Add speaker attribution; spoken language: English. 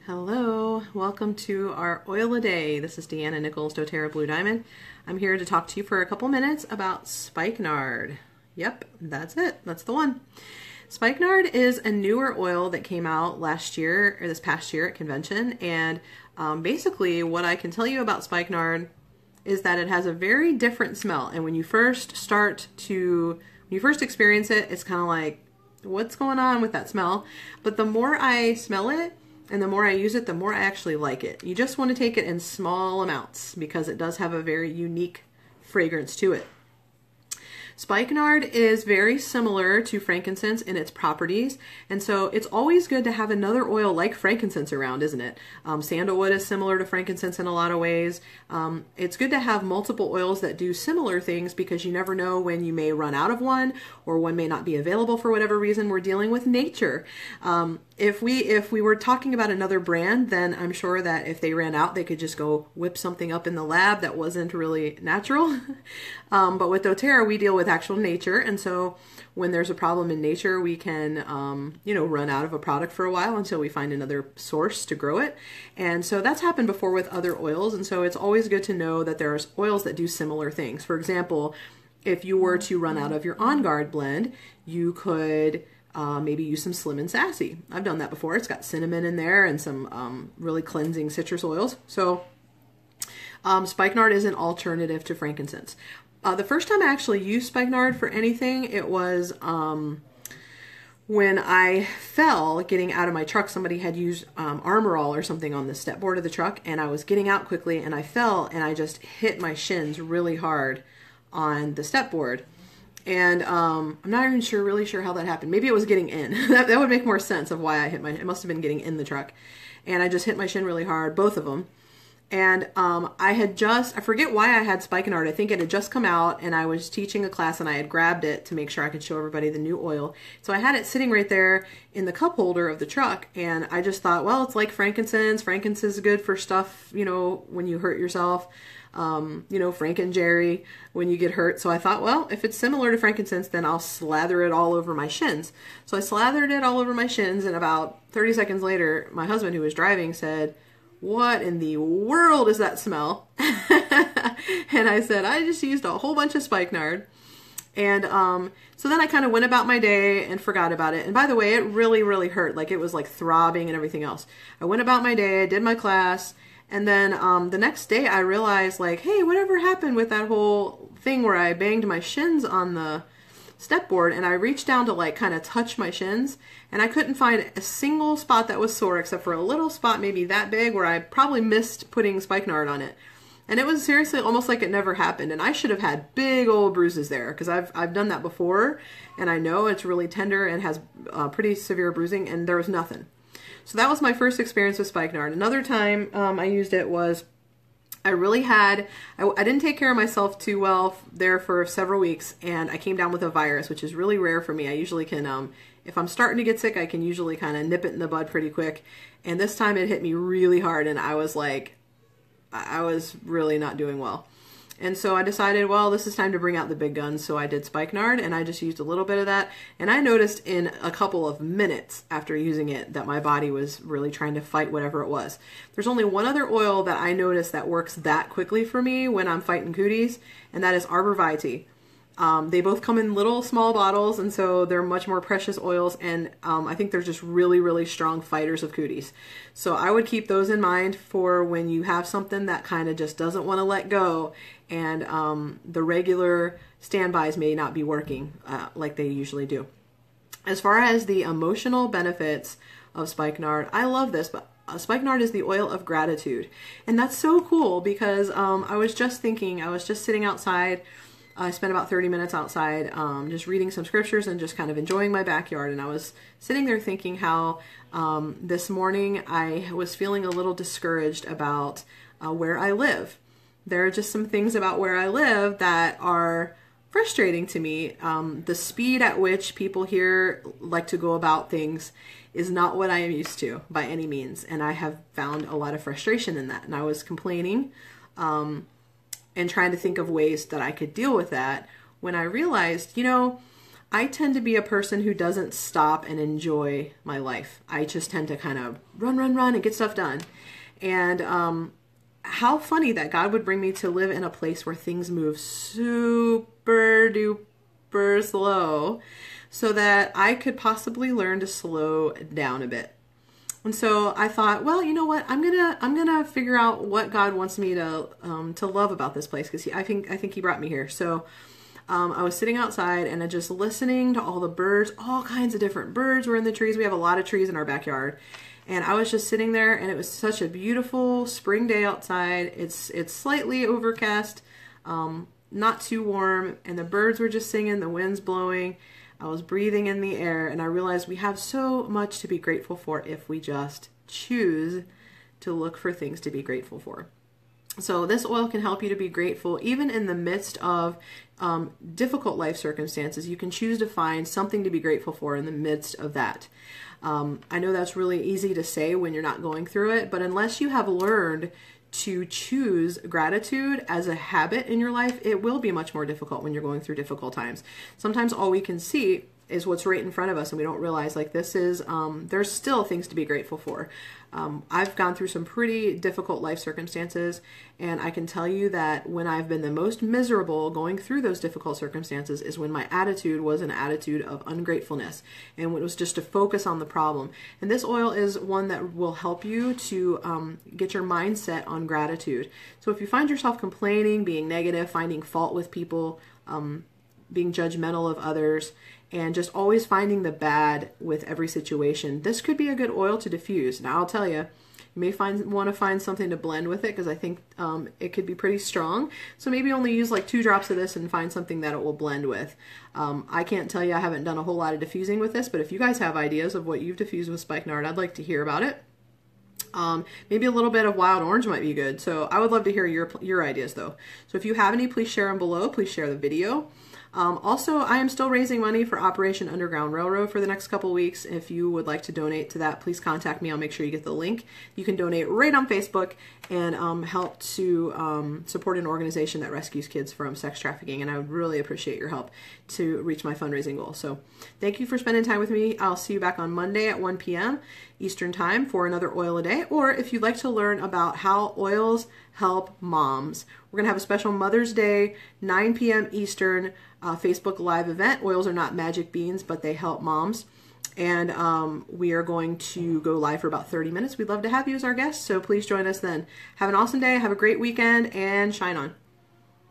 Speaker 1: Hello, welcome to our oil a day. This is Deanna Nichols, doTERRA Blue Diamond. I'm here to talk to you for a couple minutes about Spikenard. Yep, that's it. That's the one. Spikenard is a newer oil that came out last year, or this past year at convention. And basically what I can tell you about Spikenard is that it has a very different smell. And when you first experience it, it's kind of like, what's going on with that smell? But the more I smell it, and the more I use it, the more I actually like it. You just want to take it in small amounts because it does have a very unique fragrance to it. Spikenard is very similar to frankincense in its properties, and so it's always good to have another oil like frankincense around, isn't it? Sandalwood is similar to frankincense in a lot of ways. It's good to have multiple oils that do similar things because you never know when you may run out of one or one may not be available for whatever reason. We're dealing with nature. If we were talking about another brand, then I'm sure that if they ran out, they could just go whip something up in the lab that wasn't really natural. But with doTERRA, we deal with actual nature, and so when there's a problem in nature, we can, run out of a product for a while until we find another source to grow it. And so that's happened before with other oils, and so it's always good to know that there's oils that do similar things. For example, if you were to run out of your On Guard blend, you could maybe use some Slim and Sassy. I've done that before. It's got cinnamon in there and some really cleansing citrus oils. So Spikenard is an alternative to frankincense. The first time I actually used Spikenard for anything, it was when I fell getting out of my truck. Somebody had used Armor All or something on the step board of the truck, and I was getting out quickly, and I fell, and I just hit my shins really hard on the step board. And I'm not even really sure how that happened. Maybe it was getting in. that would make more sense of why I hit it must have been getting in the truck. And I just hit my shin really hard, both of them. And I forget why I had Spikenard. I think it had just come out, and I was teaching a class, and I had grabbed it to make sure I could show everybody the new oil. So I had it sitting right there in the cup holder of the truck, and I just thought, well, it's like frankincense. Frankincense is good for stuff, when you hurt yourself. Franken-Jerry when you get hurt. So I thought, well, if it's similar to frankincense, then I'll slather it all over my shins. So I slathered it all over my shins, and about 30 seconds later, my husband, who was driving, said, "What in the world is that smell?" And I said, "I just used a whole bunch of Spikenard." And so then I kind of went about my day and forgot about it. And by the way, it really, really hurt. Like, it was like throbbing and everything else. I went about my day, I did my class, and then the next day I realized, like, hey, whatever happened with that whole thing where I banged my shins on the step board, and I reached down to like kind of touch my shins, and I couldn't find a single spot that was sore except for a little spot maybe that big where I probably missed putting Spikenard on it. And it was seriously almost like it never happened, and I should have had big old bruises there because I've done that before, and I know it's really tender and has pretty severe bruising, and there was nothing. So that was my first experience with Spikenard. Another time I used it was I didn't take care of myself too well there for several weeks, and I came down with a virus, which is really rare for me. I usually can, if I'm starting to get sick, I can usually kind of nip it in the bud pretty quick. And this time it hit me really hard, and I was really not doing well. And so I decided, well, this is time to bring out the big guns. So I did Spikenard, and I just used a little bit of that. And I noticed in a couple of minutes after using it that my body was really trying to fight whatever it was. There's only one other oil that I noticed that works that quickly for me when I'm fighting cooties, and that is Arbor Vitae. They both come in little small bottles, and so they're much more precious oils, and I think they're just really, really strong fighters of cooties. So I would keep those in mind for when you have something that kind of just doesn't want to let go, and the regular standbys may not be working like they usually do. As far as the emotional benefits of Spikenard, I love this, but Spikenard is the oil of gratitude. And that's so cool because I was just sitting outside. I spent about 30 minutes outside just reading some scriptures and just kind of enjoying my backyard. And I was sitting there thinking how this morning I was feeling a little discouraged about where I live. There are just some things about where I live that are frustrating to me. The speed at which people here like to go about things is not what I am used to by any means. And I have found a lot of frustration in that. And I was complaining and trying to think of ways that I could deal with that when I realized, I tend to be a person who doesn't stop and enjoy my life. I just tend to kind of run, run, run and get stuff done. And how funny that God would bring me to live in a place where things move super duper slow so that I could possibly learn to slow down a bit. And so I thought, well, you know what? I'm gonna figure out what God wants me to love about this place, because I think He brought me here. So I was sitting outside and just listening to all the birds. All kinds of different birds were in the trees. We have a lot of trees in our backyard, and I was just sitting there, and it was such a beautiful spring day outside. It's slightly overcast, not too warm, and the birds were just singing. The wind's blowing. I was breathing in the air, and I realized we have so much to be grateful for if we just choose to look for things to be grateful for. So this oil can help you to be grateful even in the midst of difficult life circumstances. You can choose to find something to be grateful for in the midst of that. I know that's really easy to say when you're not going through it, but unless you have learned to choose gratitude as a habit in your life, it will be much more difficult when you're going through difficult times. Sometimes all we can see is what's right in front of us, and we don't realize like this is, there's still things to be grateful for. I've gone through some pretty difficult life circumstances, and I can tell you that when I've been the most miserable going through those difficult circumstances is when my attitude was an attitude of ungratefulness, and when it was just to focus on the problem. And this oil is one that will help you to get your mindset on gratitude. So if you find yourself complaining, being negative, finding fault with people, being judgmental of others, and just always finding the bad with every situation, this could be a good oil to diffuse. Now I'll tell you, you may want to find something to blend with it, because I think it could be pretty strong. So maybe only use like 2 drops of this and find something that it will blend with. I can't tell you, I haven't done a whole lot of diffusing with this, but if you guys have ideas of what you've diffused with Spikenard, I'd like to hear about it. Maybe a little bit of wild orange might be good. So I would love to hear your ideas though. So if you have any, please share them below. Please share the video. Also, I am still raising money for Operation Underground Railroad for the next couple weeks. If you would like to donate to that, please contact me. I'll make sure you get the link. You can donate right on Facebook and help to support an organization that rescues kids from sex trafficking. And I would really appreciate your help to reach my fundraising goal. So thank you for spending time with me. I'll see you back on Monday at 1 p.m. Eastern Time for another oil a day. Or if you'd like to learn about how oils help moms, we're going to have a special Mother's Day, 9 p.m. Eastern Facebook Live event. Oils are not magic beans, but they help moms. And we are going to go live for about 30 minutes. We'd love to have you as our guest, so please join us then. Have an awesome day, have a great weekend, and shine on.